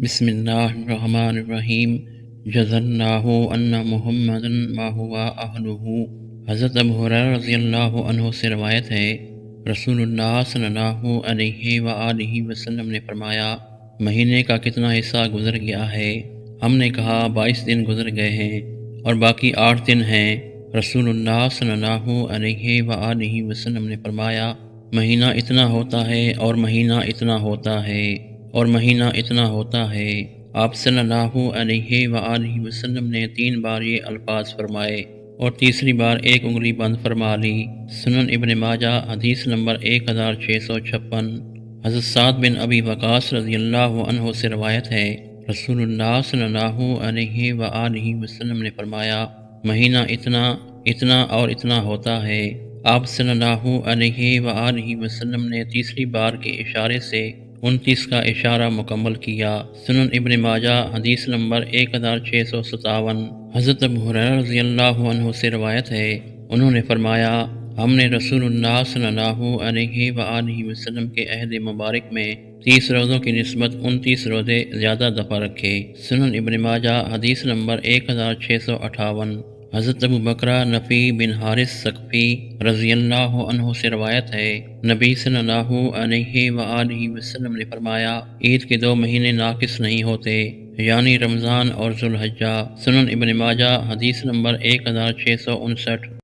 بسم اللہ الرحمن الرحیم جزناہ ان محمد ما ہوا اہلہ۔ حضرت ابو ہریرہ رضی اللہ عنہ سے روایت ہے، رسول اللہ صلی اللہ علیہ وآلہ وسلم نے فرمایا، مہینے کا کتنا حصہ گزر گیا ہے؟ ہم نے کہا 22 دن گزر گئے ہیں اور باقی 8 دن ہیں۔ رسول اللہ صلی اللہ علیہ وآلہ وسلم نے فرمایا، مہینہ اتنا ہوتا ہے اور مہینہ اتنا ہوتا ہے اور مہینہ اتنا ہوتا ہے۔ آپ صلی اللہ علیہ وآلہ وسلم نے 3 بار یہ الفاظ فرمائے اور تیسری بار 1 انگلی بند فرما لی۔ سنن ابن ماجہ حدیث نمبر 1656۔ حضرت سعد بن ابی وقاص رضی اللہ عنہ سے روایت ہے، رسول اللہ صلی اللہ علیہ وآلہ وسلم نے فرمایا، مہینہ اتنا اتنا اور اتنا ہوتا ہے۔ آپ صلی اللہ علیہ وآلہ وسلم نے تیسری بار کے اشارے سے 29 کا اشارہ مکمل کیا۔ سنن ابن ماجہ حدیث نمبر 1657۔ حضرت ابو ہریرہ رضی اللہ عنہ سے روایت ہے، انہوں نے فرمایا، ہم نے رسول اللہ صلی اللہ علیہ وآلہ وسلم کے عہد مبارک میں 30 روزوں کی نسبت 29 روزے زیادہ دفع رکھے۔ سنن ابن ماجہ حدیث نمبر 1658۔ حضرت ابو بکرہ نفی بن حارث ثقفی رضی اللہ عنہ سے روایت ہے، نبی صلی اللہ علیہ وآلہ وسلم نے فرمایا، عید کے 2 مہینے ناقص نہیں ہوتے، یعنی رمضان اور ذوالحجہ۔ سنن ابن ماجہ حدیث نمبر 1659۔